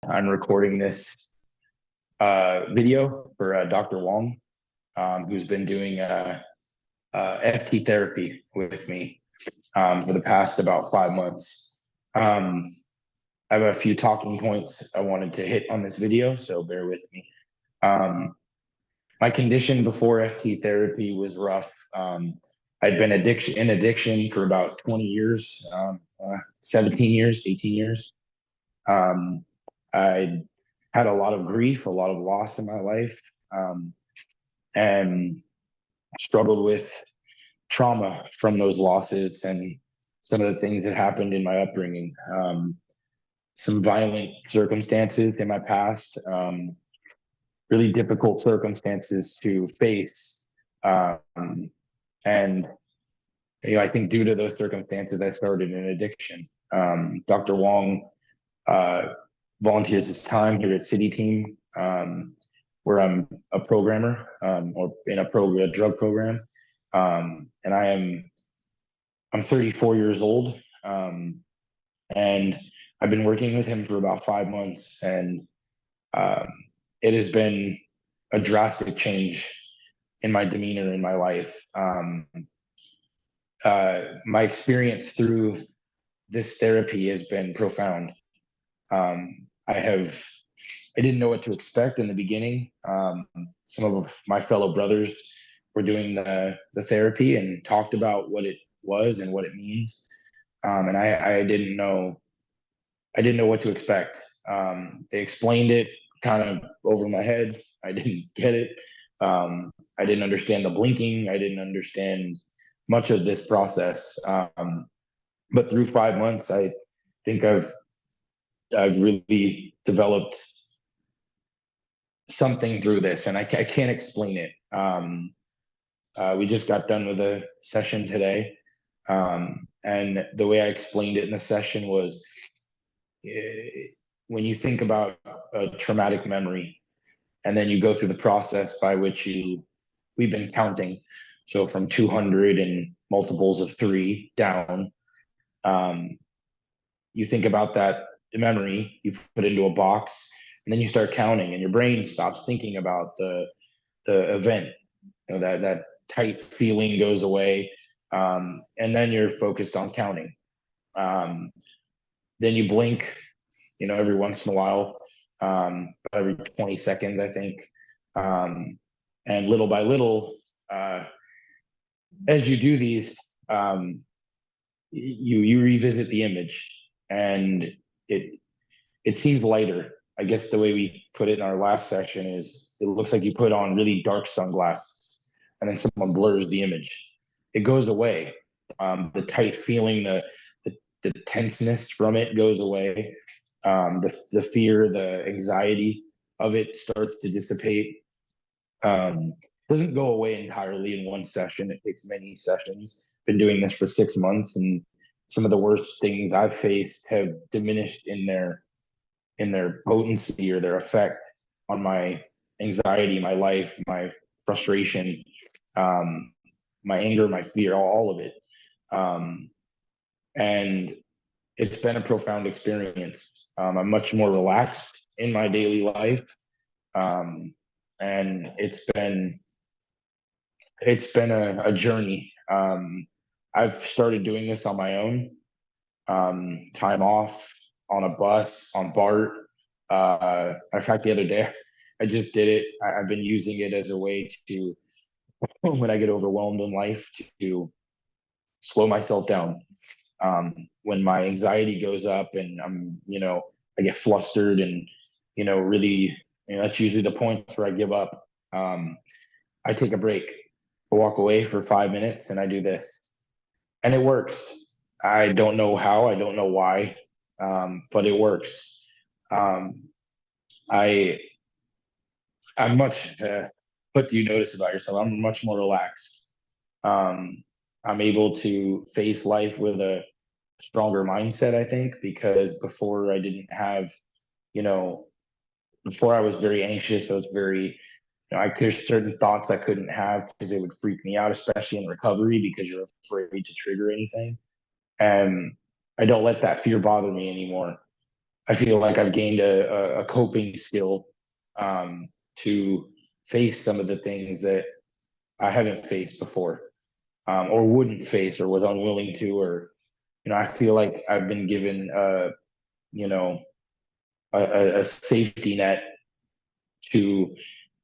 I'm recording this video for Dr. Wong, who's been doing FT therapy with me for the past about 5 months. I have a few talking points I wanted to hit on this video, so bear with me. My condition before FT therapy was rough. I'd been in addiction for about 20 years, 17 years, 18 years. I had a lot of grief, a lot of loss in my life, and struggled with trauma from those losses and some of the things that happened in my upbringing. Some violent circumstances in my past, really difficult circumstances to face. And I think due to those circumstances, I started an addiction. Dr. Wong volunteers his time here at City Team, where I'm a programmer or in a drug program. And I'm 34 years old, and I've been working with him for about 5 months, and it has been a drastic change in my demeanor in my life. My experience through this therapy has been profound. I didn't know what to expect in the beginning. Some of my fellow brothers were doing the therapy and talked about what it was and what it means. And I didn't know what to expect. They explained it kind of over my head. I didn't get it. I didn't understand the blinking. I didn't understand much of this process. But through 5 months, I think I've really developed something through this, and I can't explain it. We just got done with a session today, and the way I explained it in the session was, when you think about a traumatic memory, and then you go through the process by which we've been counting, so from 200 and multiples of 3 down. You think about that memory, you put it into a box, and then you start counting, and your brain stops thinking about the event. That tight feeling goes away, and then you're focused on counting. Then you blink, every once in a while, every 20 seconds, I think. And little by little, as you do these, you revisit the image, and it seems lighter. I guess the way we put it in our last session is, it looks like you put on really dark sunglasses, and then someone blurs the image. It goes away. The tight feeling, the tenseness from it goes away. The fear, the anxiety of it starts to dissipate. Doesn't go away entirely in one session. It takes many sessions. Been doing this for 6 months, and some of the worst things I've faced have diminished in their potency or their effect on my anxiety, my life, my frustration, my anger, my fear, all of it. And it's been a profound experience. I'm much more relaxed in my daily life. And it's been a journey. I've started doing this on my own, time off, on a bus, on BART. In fact, the other day, I just did it. I've been using it as a way to, when I get overwhelmed in life, to slow myself down. When my anxiety goes up and I get flustered and, really, that's usually the points where I give up. I take a break. I walk away for 5 minutes and I do this, and it works. I don't know how, I don't know why, but it works. I'm much, what do you notice about yourself? I'm much more relaxed. I'm able to face life with a stronger mindset, I think, because before I didn't have, before I was very anxious. I was very, there's certain thoughts I couldn't have because it would freak me out, especially in recovery, because you're afraid to trigger anything. And I don't let that fear bother me anymore. I feel like I've gained a coping skill to face some of the things that I haven't faced before, or wouldn't face, or was unwilling to, or I feel like I've been given you know a safety net to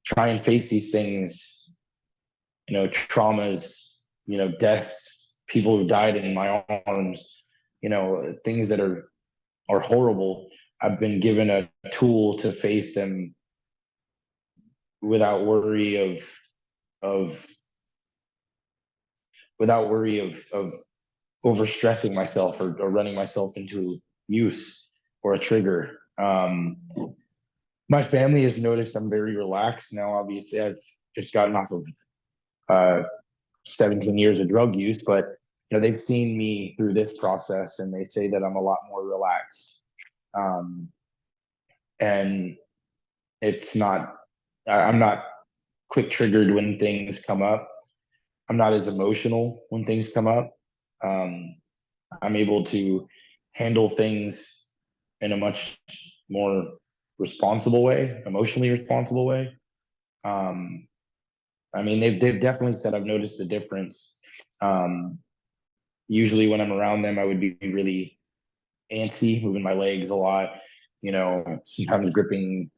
try and face these things, traumas, deaths, people who died in my arms, things that are horrible. I've been given a tool to face them without worry of without worry of overstressing myself, or running myself into use or a trigger. My family has noticed I'm very relaxed now. Obviously, I've just gotten off of uh, 17 years of drug use, but they've seen me through this process, and they say that I'm a lot more relaxed. And it's not, I'm not quick triggered when things come up. I'm not as emotional when things come up. Um, I'm able to handle things in a much more responsible way, emotionally responsible way. Um, I mean, they've definitely said I've noticed a difference. Um, Usually, when I'm around them, I would be really antsy, moving my legs a lot. Sometimes gripping,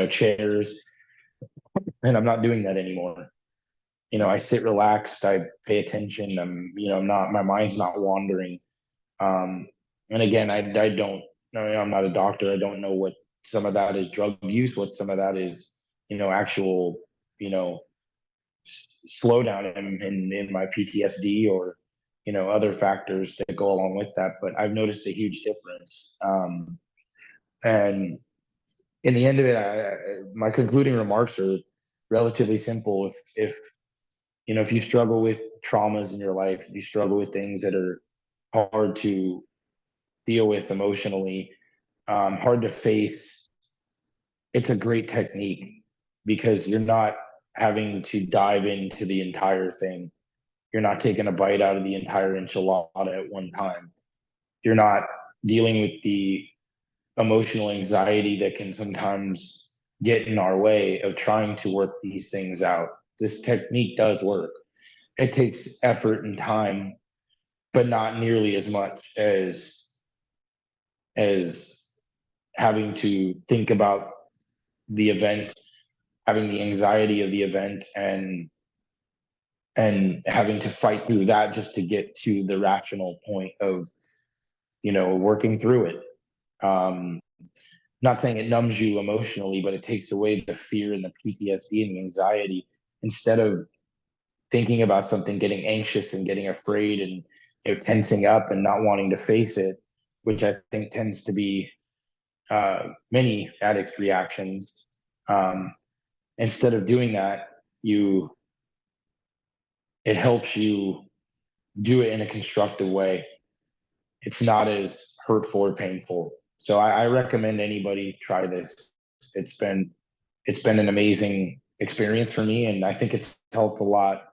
chairs, and I'm not doing that anymore. I sit relaxed. I pay attention. Not, my mind's not wandering. Um, and again, I don't know. I'm not a doctor. I don't know what some of that is drug use, what some of that is, actual, you know, slowdown in my PTSD, or other factors that go along with that. But I've noticed a huge difference. And in the end of it, my concluding remarks are relatively simple. If you struggle with traumas in your life, if you struggle with things that are hard to deal with emotionally, hard to face, it's a great technique, because you're not having to dive into the entire thing. You're not taking a bite out of the entire enchilada at one time. You're not dealing with the emotional anxiety that can sometimes get in our way of trying to work these things out. This technique does work. It takes effort and time, but not nearly as much as having to think about the event, having the anxiety of the event, and having to fight through that just to get to the rational point of working through it. Not saying it numbs you emotionally, but it takes away the fear and the PTSD and the anxiety. Instead of thinking about something, getting anxious and getting afraid, and tensing up and not wanting to face it, which I think tends to be many addicts' reactions. Instead of doing that, it helps you do it in a constructive way. It's not as hurtful or painful. So I recommend anybody try this. It's been it's been an amazing experience for me, and I think it's helped a lot